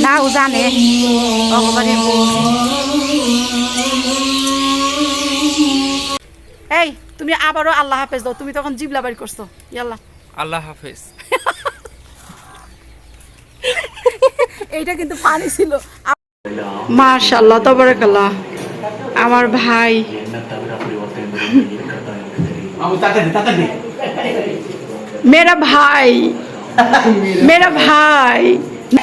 না ও জানে ভগবানের বউ। এই তুমি আবারও আল্লাহ হাফেজ দাও, তুমি তখন জিবলা বাড়ি করছো। ইয়াল্লা আল্লাহ হাফেজ। এইটা কিন্তু পানি ছিল। মাশাআল্লাহ তাবারাকাল্লাহ আমার ভাই। মেরা ভাই, মেরা ভাই।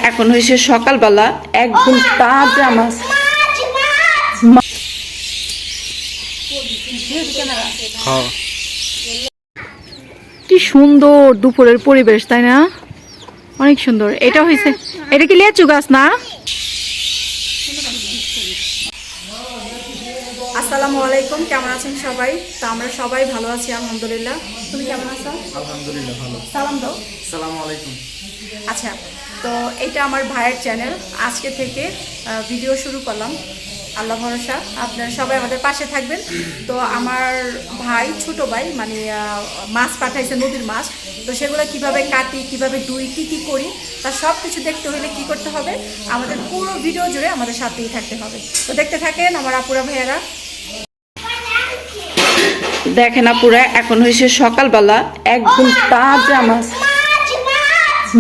এখন হয়েছে সকালবেলা, একদম তাজা মাছ। কি সুন্দর দুপুরের পরিবেশ, তাই না? অনেক সুন্দর। এটা হয়েছে, এটা কি লিচু গাছ না? আসসালামু আলাইকুম, কেমন আছেন সবাই? তো আমরা সবাই ভালো আছি আলহামদুলিল্লাহ। তুমি কেমন আছো? আলহামদুলিল্লাহ ভালো। সালাম দাও। আসসালামু আলাইকুম। আচ্ছা, তো এটা আমার ভাইয়ের চ্যানেল। আজকে থেকে ভিডিও শুরু করলাম। আল্লাহ ভরসা আপনারা সবাই আমাদের পাশে থাকবেন। তো আমার ভাই, ছোট ভাই, মানে মাছ পাঠাইছে, নদীর মাছ। তো সেগুলো কিভাবে কাটি, কিভাবে ধুই, কী করি, তার সব কিছু দেখতে হলে কি করতে হবে, আমাদের পুরো ভিডিও জুড়ে আমাদের সাথেই থাকতে হবে। তো দেখতে থাকেন আমার আপুরা ভাইয়েরা। দেখেন আপুরা, এখন হয়েছে সকালবেলা, একদম তাজা মাছ।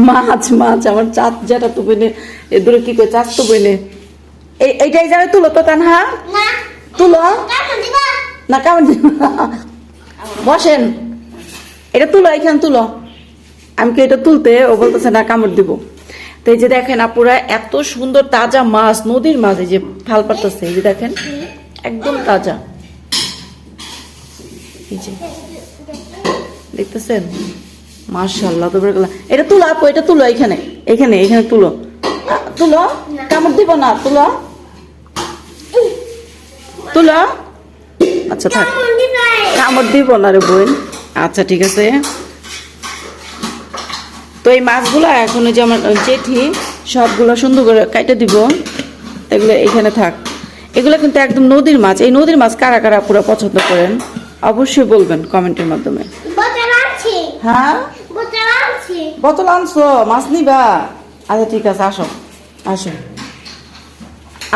মাছ মাছ আমার চাঁদ যেটা তো বইনে এদুরে কি করে চাষ তো বইনে এইটাই যাবে। তুলো তো তানহা, তুলো না, কেমন বসেন, এটা তুলো, এখানে তুলো। আমি কি এটা তুলতে, ও বলতেছে না কামড় দিব। তো এই যে দেখেন আপুরা, এত সুন্দর তাজা মাছ, নদীর মাছ, এই যে ফাল পারতেছে, এই যে দেখেন একদম তাজা। এই যে দেখতেছেন, মাশাআল্লাহ তাবারাকাল্লাহ। এটা তুলো আপু, এটা তুলো, এখানে এখানে এখানে তুলো, তুলো, কামড় দিব না, তুলো তুলো। আচ্ছা থাক, কামড় দিব না রে বোন। আচ্ছা ঠিক আছে। তো এই মাছগুলো এখন যে আমার জেঠি সবগুলো সুন্দর করে কাটে দিব, এগুলো এখানে থাক। এগুলো কিন্তু একদম নদীর মাছ। এই নদীর মাছ কারা কারা পুরো পছন্দ করেন অবশ্যই বলবেন কমেন্টের মাধ্যমে। হ্যাঁ, বোতল আনছো, মাছ নিবা? আচ্ছা ঠিক আছে, আসো আসো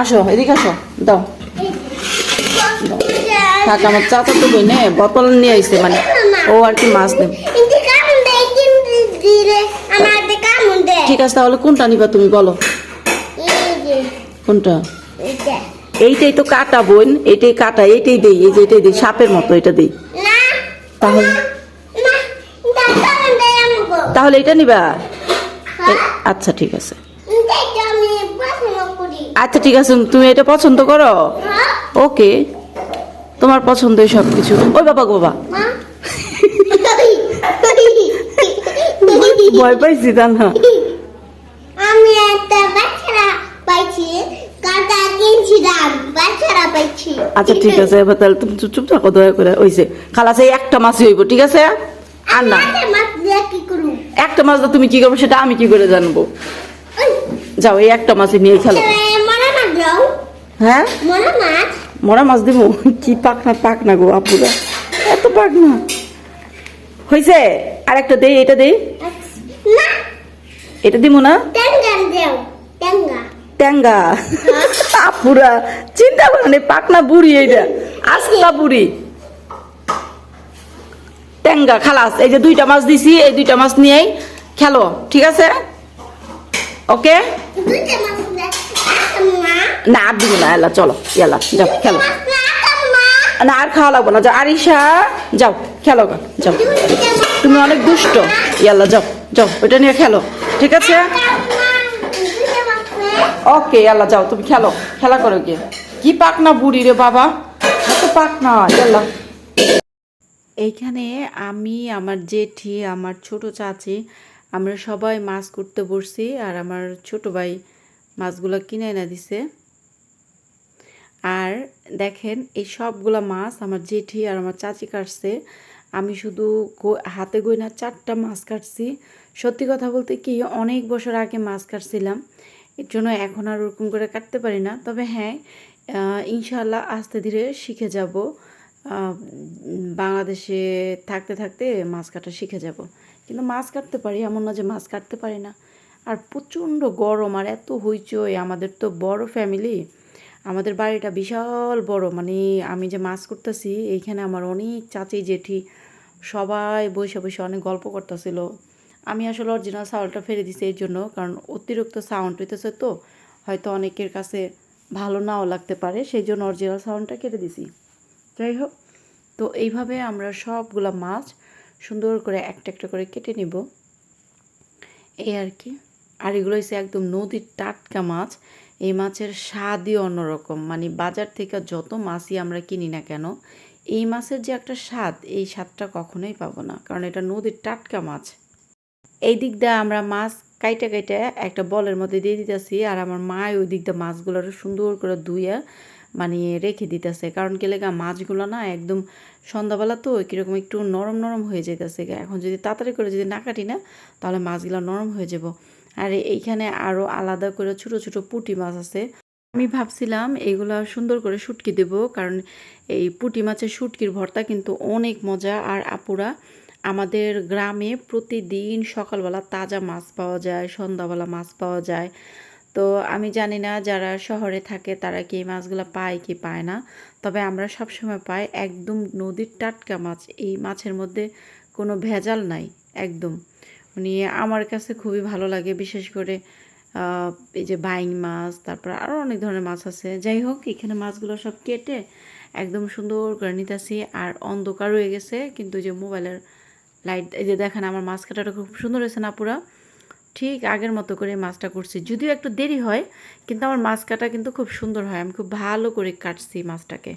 আসো, এদিকে আসো, দাও। থাক, আমার চাচা তো বই নে বোতল নিয়ে আইছে, মানে ও আর কি মাছ নেবে। ঠিক আছে, তাহলে কোনটা নিবা তুমি বলো? কোনটা? এইটাই তো কাটা বোন, এইটাই কাটা, এইটাই দেই, এই যে এটাই দেই, সাপের মতো এটা দেই। তাহলে তাহলে এটা নিবা? আচ্ছা ঠিক আছে, আচ্ছা ঠিক আছে, তুমি এটা পছন্দ করো? ওকে, তোমার পছন্দই সবকিছু। ওই বাবা গো বাবা, ভয় পাইছি তা না। আমি একটা বাচ্চারা পাইছি, কাটা কিনছিলাম, বাচ্চারা পাইছি। আচ্ছা ঠিক আছে, এবার তাহলে তুমি চুপ থাকো দয়া করে। ওইছে খালাস, এই একটা মাছই হইব, ঠিক আছে? আর না, মাছ দিয়ে কি করু? একটা মাছ দা তুমি কি করবো সেটা আমি কি করে জানবো? যাও, এই একটা মাছই নিয়ে খেলো। মরা মাছ দাও। হ্যাঁ, মরা মাছ। মরা মাছ দিব? কি পাকনা পাকনা গো আপুরা, এত পাকনা হয়েছে। আর একটা দেই, এটা দেই, না, এটা দিব না। ট্যাঙ্গা দাও, ট্যাঙ্গা। ট্যাঙ্গা? আপুরা চিন্তা করেন, পাকনা বুড়ি, এইটা আসলা বুড়ি। ট্যাঙ্গা খালাস। এই যে দুইটা মাছ দিছি, এই দুইটা মাছ নিয়েই খেলো, ঠিক আছে? ওকে, দুইটা মাছ দাও। মা, না আর দিব না, এলা চলো, এলা যাও খেলো। না আর খাওয়া লাগবো না, যাও আরিশা, যাও খেলো গা, যাও। তুমি অনেক দুষ্ট, ইয়াল্লা যাও যাও, ওইটা নিয়ে খেলো, ঠিক আছে? ওকে, ইয়াল্লা যাও, তুমি খেলো, খেলা করো গিয়ে। কি পাকনা বুড়ি রে বাবা, এত পাকনা, ইয়াল্লা। এইখানে আমি, আমার জেঠি, আমার ছোট চাচি, আমরা সবাই মাছ করতে বসছি। আর আমার ছোট ভাই মাছগুলো কিনে এনে দিছে। আর দেখেন, এই সবগুলা মাছ আমার জেঠি আর আমার চাচি কাটছে। আমি শুধু হাতে গোনা 4টা মাছ কাটছি। সত্যি কথা বলতে কি, অনেক বছর আগে মাছ কাটছিলাম, এর জন্য এখন আর ওরকম করে কাটতে পারি না। তবে হ্যাঁ, ইনশাআল্লাহ আস্তে ধীরে শিখে যাব। বাংলাদেশে থাকতে থাকতে মাছ কাটা শিখে যাব। কিন্তু মাছ কাটতে পারি, এমন না যে মাছ কাটতে পারি না। আর প্রচণ্ড গরম আর এত হইচই। আমাদের তো বড় ফ্যামিলি, আমাদের বাড়িটা বিশাল বড়। মানে আমি যে মাছ করতেছি এইখানে আমার অনেক চাচি জেঠি সবাই বসে বসে অনেক গল্প করতেছিল। আমি আসলে অরিজিনাল সাউন্ডটা ফেলে দিছি এই জন্য, কারণ অতিরিক্ত সাউন্ড হইতেছে তো হয়তো অনেকের কাছে ভালো নাও লাগতে পারে, সেই জন্য অরিজিনাল সাউন্ডটা কেটে দিছি। যাই হোক, তো এইভাবে আমরা সবগুলা মাছ সুন্দর করে একটা একটা করে কেটে নিব, এই আর কি। আর এগুলো হচ্ছে একদম নদীর টাটকা মাছ। এই মাছের স্বাদই অন্যরকম। মানে বাজার থেকে যত মাছই আমরা কিনি না কেন, এই মাছের যে একটা স্বাদ, এই স্বাদটা কখনোই পাবো না, কারণ এটা নদীর টাটকা মাছ। এই দিক দিয়ে আমরা মাছ কাইটা কাইটা একটা বলের মধ্যে দিয়ে দিতেছি, আর আমার মা ওই দিক দিয়ে মাছগুলো সুন্দর করে ধুইয়া মানে রেখে দিতেছে। কারণ কি লেগা মাছগুলো না একদম সন্ধ্যাবেলা তো কীরকম একটু নরম নরম হয়ে যাইতেছে। এখন যদি তাড়াতাড়ি করে যদি না কাটি না, তাহলে মাছগুলো নরম হয়ে যাব। আর এইখানে আরও আলাদা করে ছোট ছোট পুঁটি মাছ আছে। আমি ভাবছিলাম এইগুলো সুন্দর করে শুটকি দেব, কারণ এই পুঁটি মাছের শুটকির ভর্তা কিন্তু অনেক মজা। আর আপুরা, আমাদের গ্রামে প্রতিদিন সকালবেলা তাজা মাছ পাওয়া যায়, সন্ধ্যাবেলা মাছ পাওয়া যায়। তো আমি জানি না যারা শহরে থাকে তারা কি এই মাছগুলো পায় কি পায় না, তবে আমরা সবসময় পাই একদম নদীর টাটকা মাছ। এই মাছের মধ্যে কোনো ভেজাল নাই একদম। মানে আমার কাছে খুবই ভালো লাগে, বিশেষ করে এই যে বাইং মাছ, তারপর আরও অনেক ধরনের মাছ আছে। যাই হোক, এখানে মাছগুলো সব কেটে একদম সুন্দর করে নিতেছি। আর অন্ধকার হয়ে গেছে, কিন্তু যে মোবাইলের লাইট, এই যে দেখেন আমার মাছ কাটাটা খুব সুন্দর হয়েছে না পুরা ঠিক আগের মতো করে মাছটা করছি। যদিও একটু দেরি হয়, কিন্তু আমার মাছ কাটা কিন্তু খুব সুন্দর হয়। আমি খুব ভালো করে কাটছি মাছটাকে।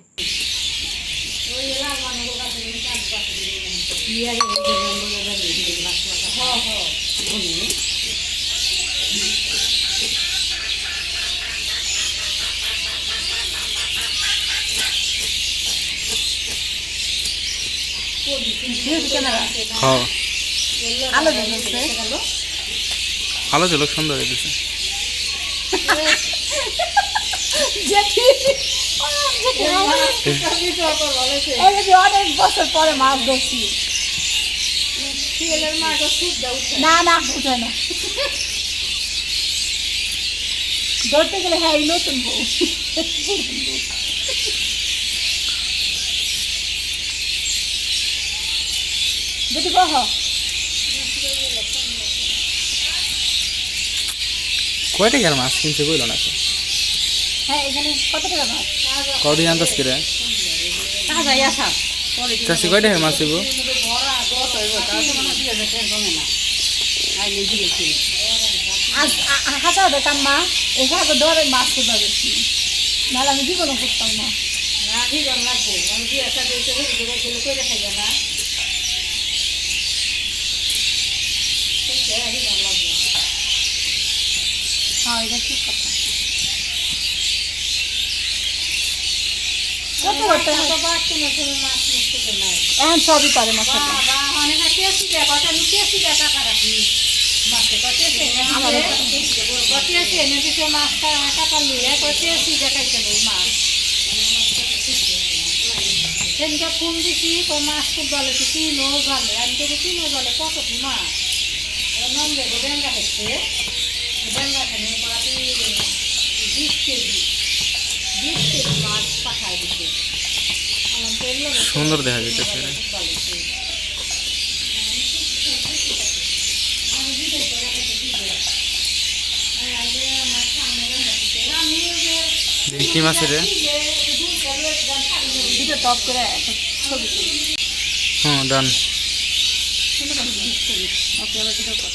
হ্যাঁ, আলো ঝলক সুন্দর হয়েছে। অনেক বছর পরে মাছ ধরছি। না না, উঠে না, ধরতে গেলে হ্যাঁ নতুন বউ। যদি বহ কয় টাকার মাছ কিনছে কইল না তো? হ্যাঁ, এখানে কত টাকা মাছ? কদিন আনতাস করে তাজা আসা চাষি কয় টাকার মাছ দিব? আজ হাজার বেতাম মা, এখানে ধরে মাছ খুঁজা বেশি, নাহলে আমি জীবনও করতাম না। হ্যাঁ, এটা ঠিক কথা। কত করতে হয়? এখন সবই পারে মাছ কাটা। ফোন দিছি তো মাছ খুব ভালো কিনো ভালো, আমি তো কিনো ভালো কত মাছ নাম দেবো ডেঙ্গা হচ্ছে, ডেঙ্গা খানে 20 কেজি মাছ পাঠায় দিচ্ছে। সুন্দর দেখা যাইতেছে। কি মাছ রে? ভিডিও টপ করে একটা ছবি তুলি। হ্যাঁ, ডান। ওকে, আবার ভিডিও কর।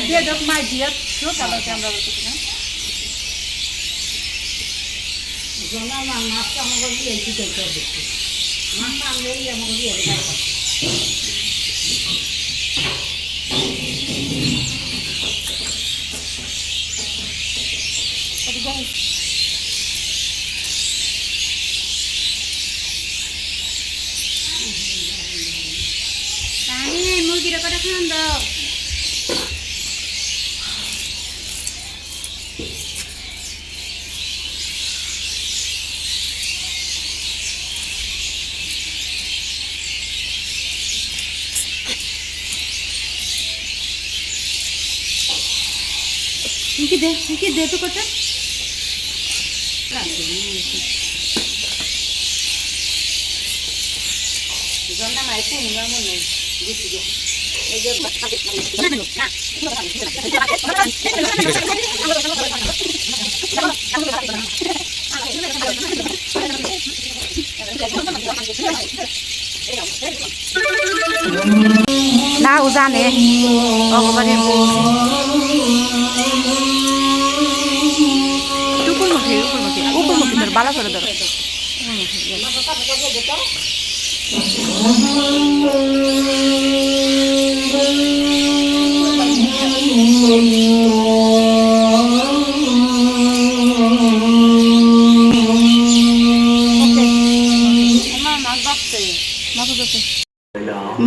দিয়ে দেখ মাছ দিয়ে কালো আমরা বলছি না। মাছটা আমাকে দিয়ে মাছটা আনলেই আমাকে দিয়ে মুরগিটা কটা খান দাও। কি দে তো করতে জন্না মাই কোন মনে বুঝছি গো এই যে না ও জানে ভগবানের উপরমুখী ধর বালা করে ধরো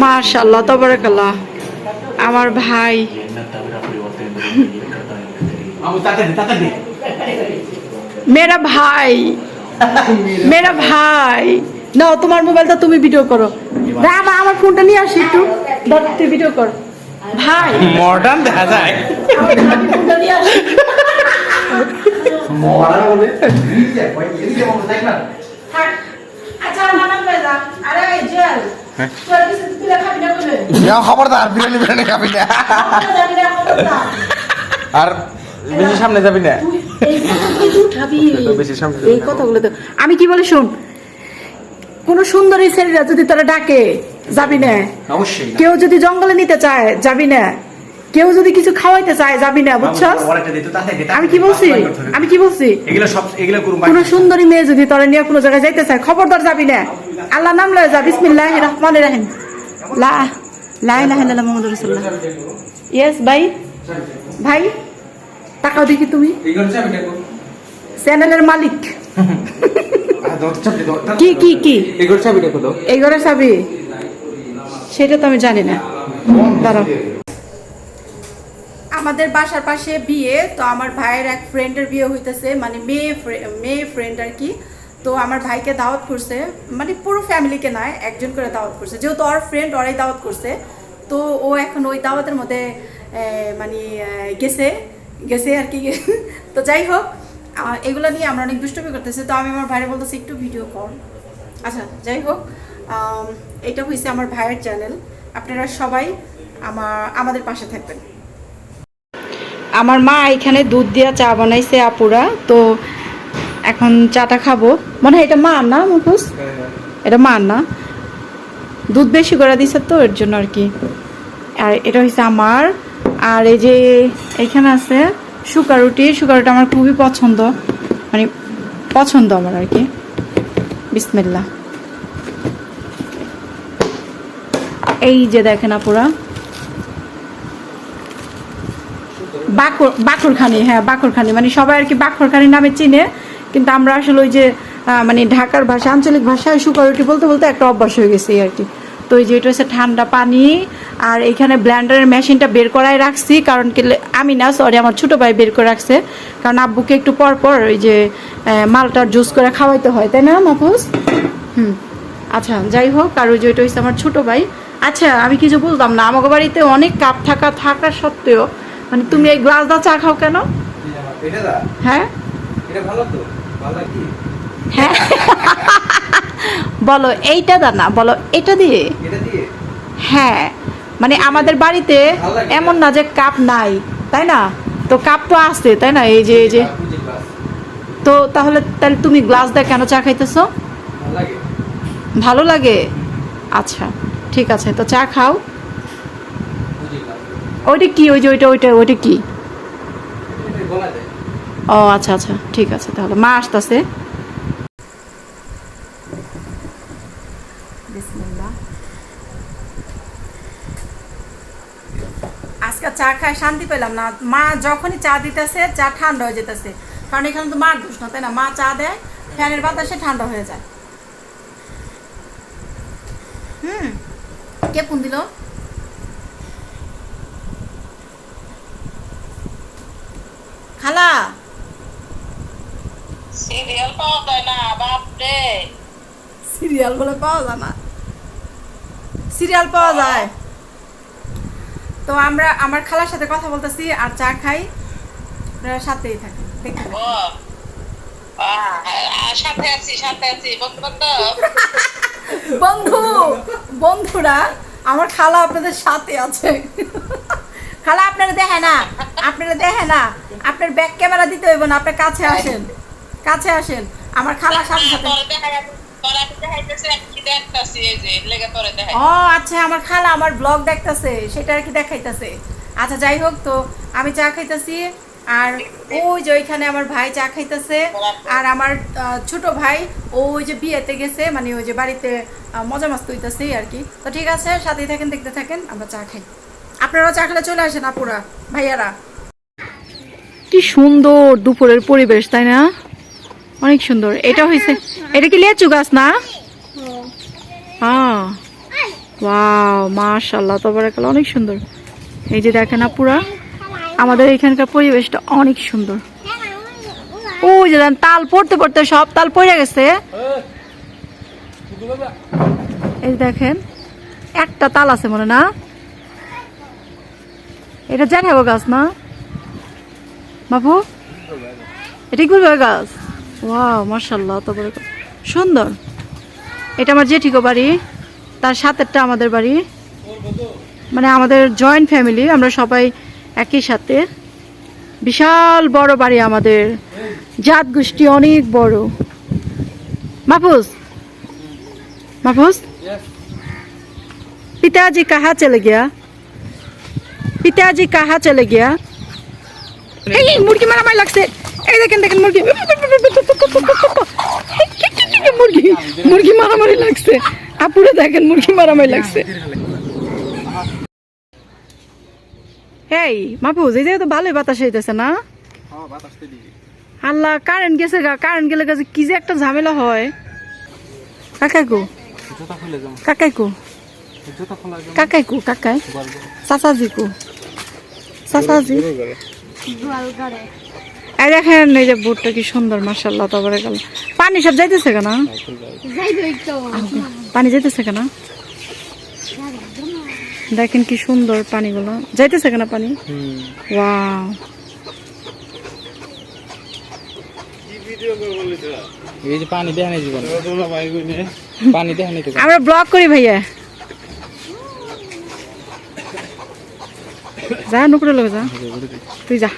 মাশাআল্লাহ তাবারাকাল্লাহ আমার ভাই মেরা ভাই মেরা ভাই নাও তোমার মোবাইলটা তুমি ভিডিও করো রামা আমার ফোনটা নিয়ে আসি একটু দাদা তুই ভিডিও কর ভাই মডার্ন দেখা যায় ফোনটা নিয়ে আসি আচ্ছা নানা বেজা আরে জেল তোর কিছু তুলে খাবি না বলে খবরদার বিরিয়ানি খাবি না আর বেশি সামনে যাবি না বেশি সামনে এই কথাগুলো তো আমি কি বলি শুন কোন সুন্দরী ছেলেরা যদি তোরা ডাকে যাবি না অবশ্যই কেউ যদি জঙ্গলে নিতে চায় যাবি না কেউ যদি কিছু খাওয়াইতে চায় যাবি না বুঝছস আমি কি বলছি এগুলো করুম কোন সুন্দরী মেয়ে যদি তোরা নিয়ে কোনো জায়গায় যাইতে চায় খবরদার যাবি না আল্লাহ নাম লয়ে যা বিসমিল্লাহির রহমানির রহিম লা লা ইলাহা ইল্লাল্লাহ মুহাম্মাদুর রাসূলুল্লাহ ইয়েস ভাই ভাই তাকাও দেখি তুমি চ্যানেলের মালিক কি কি কি এই ঘরের চাবি সেটা তো আমি জানি না দাঁড়াও আমাদের বাসার পাশে বিয়ে তো আমার ভাইয়ের এক ফ্রেন্ডের বিয়ে হইতেছে মানে মেয়ে ফ্রেন্ড আর কি তো আমার ভাইকে দাওয়াত করছে মানে পুরো ফ্যামিলিকে নয় একজন করে দাওয়াত করছে যেহেতু ওর ফ্রেন্ড ওরাই দাওয়াত করছে তো ও এখন ওই দাওয়াতের মধ্যে মানে গেছে আর কি তো যাই হোক এগুলো নিয়ে আমরা অনেক দুষ্টমি করতেছি তো আমি আমার ভাইয়ের বলতেছি একটু ভিডিও কর আচ্ছা যাই হোক এটা হয়েছে আমার ভাইয়ের চ্যানেল আপনারা সবাই আমাদের পাশে থাকবেন আমার মা এখানে দুধ দিয়া চা বানাইছে আপুরা তো এখন চাটা খাবো মনে হয় এটা মা না মুখোশ এটা মা না দুধ বেশি করে দিছে তো এর জন্য আর কি আর এটা হচ্ছে আমার আর এই যে এখানে আছে শুকা রুটি আমার খুবই পছন্দ মানে পছন্দ আমার আর কি বিসমিল্লাহ এই যে দেখেন আপুরা বাকরখানি হ্যাঁ বাকরখানি মানে সবাই আর কি বাকরখানি নামে চিনে কিন্তু আমরা আসলে ওই যে মানে ঢাকার ভাষা আঞ্চলিক ভাষায় শুকা রুটি বলতে বলতে একটা অভ্যাস হয়ে গেছে আর কি তো ওই যে এটা হচ্ছে ঠান্ডা পানি আর এখানে ব্লেন্ডারের মেশিনটা বের করাই রাখছি কারণ কি আমি না সরি আমার ছোটো ভাই বের করে রাখছে কারণ আব্বুকে একটু পর পর ওই যে মালটার জুস করে খাওয়াইতে হয় তাই না মাহফুজ আচ্ছা যাই হোক আর ওই যে এটা হচ্ছে আমার ছোটো ভাই আচ্ছা আমি কিছু বলতাম না আমাকে বাড়িতে অনেক কাপ থাকা সত্ত্বেও মানে তুমি এই গ্লাস দা চা খাও কেন হ্যাঁ হ্যাঁ বলো এইটা দা না বলো এটা দিয়ে হ্যাঁ মানে আমাদের বাড়িতে এমন না যে কাপ নাই তাই না তো কাপ তো আছে তাই না এই যে তো তাহলে তুমি গ্লাস দা কেন চা খাইতেছো ভালো লাগে আচ্ছা ঠিক আছে তো চা খাও ওইটা কি ওই যে ওইটা কি ও আচ্ছা আচ্ছা ঠিক আছে তাহলে মা আসতেছে আজকে চা খায় শান্তি পেলাম না মা যখনই চা দিতেছে চা ঠান্ডা হয়ে যেতেছে কারণ এখানে তো মার দোষ না তাই না মা চা দেয় ফ্যানের বাতাসে ঠান্ডা হয়ে যায় কে ফোন দিল খালা সিরিয়াল পাওয়া যায় না বাপ রে সিরিয়াল বলে পাওয়া যায় না সিরিয়াল পাওয়া যায় তো আমরা আমার খালার সাথে কথা বলতেছি আর চা খাই আপনারা সাথেই থাকেন, দেখতে থাকেন। সাথে আছি বন্ধুরা, আমার খালা আপনাদের সাথে আছে। খালা আপনারা দেখে না, আপনার ব্যাক ক্যামেরা দিতে হইব না, আপনার কাছে আসেন। আমার খালার সাথে ও আচ্ছা, আমার খালা আমার ব্লগ দেখতেছে, সেটা আর কি দেখাইতেছে। আচ্ছা যাই হোক, তো আমি চা খাইতেছি, আর ওই যে ওইখানে আমার ভাই চা খাইতেছে, আর আমার ছোট ভাই ওই যে বিয়েতে গেছে, মানে ওই যে বাড়িতে মজা মাস্ত হইতেছে আর কি। তো ঠিক আছে, সাথেই থাকেন, দেখতে থাকেন, আমরা চা খাই। আপনারাও চা খেলে চলে আসেন আপুরা ভাইয়ারা। কি সুন্দর দুপুরের পরিবেশ, তাই না? অনেক সুন্দর। এটা হয়েছে, এটা কি লিচু গাছ না? হ্যাঁ, ওয়াও মাশাআল্লাহ তাবারাকাল্লাহ, অনেক সুন্দর। এই যে দেখেন আপুরা, আমাদের এখানকার পরিবেশটা অনেক সুন্দর। ওই যে তাল পড়তে পড়তে সব তাল পড়ে গেছে। এই দেখেন, একটা তাল আছে মনে না? এটা জানাবো গাছ না বাবু? এটা কি গাছ? ওয়াও মাশাআল্লাহ তাবারাকাল্লাহ, সুন্দর। এটা আমার জেঠিকো বাড়ি, তার সাথেরটা আমাদের বাড়ি, মানে আমাদের জয়েন্ট ফ্যামিলি, আমরা সবাই একই সাথে। বিশাল বড় বাড়ি আমাদের, জাত গোষ্ঠী অনেক বড়। মাহফুজ, पिताजी कहाँ चले गया? पिताजी कहाँ चले गया? এই মুরগি মারামারি লাগছে, এই দেখেন মুরগি মুরগি মারামারি লাগছে আপুরে, দেখেন মুরগি মারামারি লাগছে। এই মাহফুজ, এই জায়গায় তো ভালোই বাতাস হইতেছে না? আল্লাহ, কারেন্ট গেছে গা, কারেন্ট গেলে গেছে কি যে একটা ঝামেলা হয়। কাকাইকু কাকাই চাচাজি এই দেখেন, এই যে বোটটা কি সুন্দর মাশাআল্লাহ তাবারাকাল্লাহ। পানি সব যাইতেছে কেন? পানি যাইতেছে কেন? দেখেন কি সুন্দর পানিগুলো যাইতেছে কেন পানি। ওয়াও, এই যে পানি দেখেন, জীবন পানি দেখেন, আমরা ব্লগ করি ভাইয়া। যা নুকুরে লোক, যা তুই যা।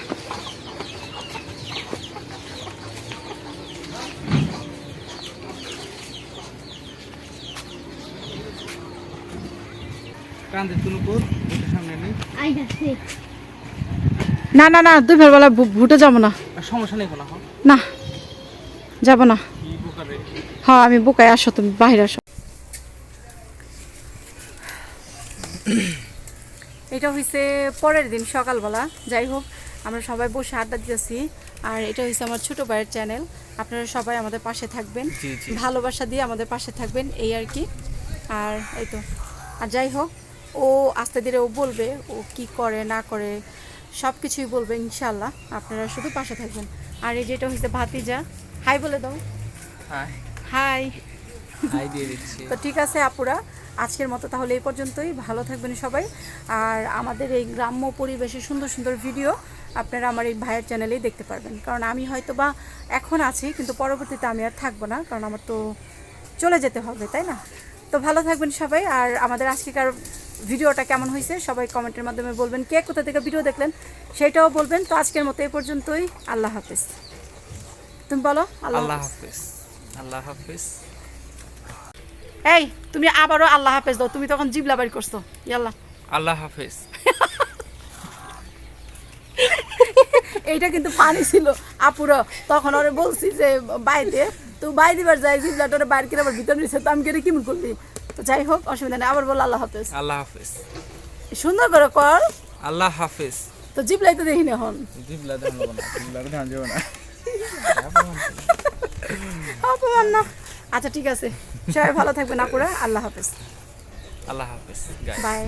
না না না, দুপুর বেলা ভুটে যাবো না, সমস্যা নেই কোনো। না যাবো না। হ্যাঁ আমি বোকায়, আসো তুমি বাহির আসো। এটা হয়েছে পরের দিন সকালবেলা। যাই হোক, আমরা সবাই বসে আড্ডা দিতেছি, আর এটা হয়েছে আমার ছোট ভাইয়ের চ্যানেল। আপনারা সবাই আমাদের পাশে থাকবেন, ভালোবাসা দিয়ে আমাদের পাশে থাকবেন, এই আর কি। আর এই তো, আর যাই হোক, ও আস্তে ধীরে ও বলবে ও কি করে না করে, সব কিছুই বলবে ইনশাল্লাহ। আপনারা শুধু পাশে থাকবেন। আর এই যেটা হয়েছে ভাতিজা, হাই বলে দাও। হাই দিয়ে দিচ্ছি। তো ঠিক আছে আপুরা, আজকের মতো তাহলে এই পর্যন্তই। ভালো থাকবেন সবাই। আর আমাদের এই গ্রাম্য পরিবেশে সুন্দর সুন্দর ভিডিও আপনারা আমার এই ভাইয়ের চ্যানেলেই দেখতে পারবেন। কারণ আমি হয়তো বা এখন আছি, কিন্তু পরবর্তীতে আমি আর থাকবো না, কারণ আমার তো চলে যেতে হবে, তাই না? তো ভালো থাকবেন সবাই। আর আমাদের আজকেকার ভিডিওটা কেমন হয়েছে সবাই কমেন্টের মাধ্যমে বলবেন। কে কোথা থেকে ভিডিও দেখলেন সেটাও বলবেন। তো আজকের মতো এই পর্যন্তই। আল্লাহ হাফেজ। তুমি বলো। আল্লাহ হাফেজ। আল্লাহ হাফেজ। এই তুমি আবারও আল্লাহ হাফেজ দাও, তুমি তখন জিবলা বাড়ি করছো। ইয়াল্লাহ, আল্লাহ হাফেজ। এইটা কিন্তু পানি ছিল আপুরা, তখন ওরে বলছি যে বাইরে, তো বাই দিবার যাই জিবলাটা ওরে বাইরে কিনে আবার ভিতরে নিচ্ছে, তো আমি কেটে কেমন করলি। তো যাই হোক, অসুবিধা নেই, আবার বল আল্লাহ হাফেজ। আল্লাহ হাফেজ সুন্দর করে কর। আল্লাহ হাফেজ। তো জিবলাই তো দেখিনি এখন, জিবলা ধান যাবো না, জিবলা ধান যাবো না, অপমান না। আচ্ছা ঠিক আছে, সবাই ভালো থাকবেন আপুরা। আল্লাহ হাফেজ। আল্লাহ হাফেজ। বাই।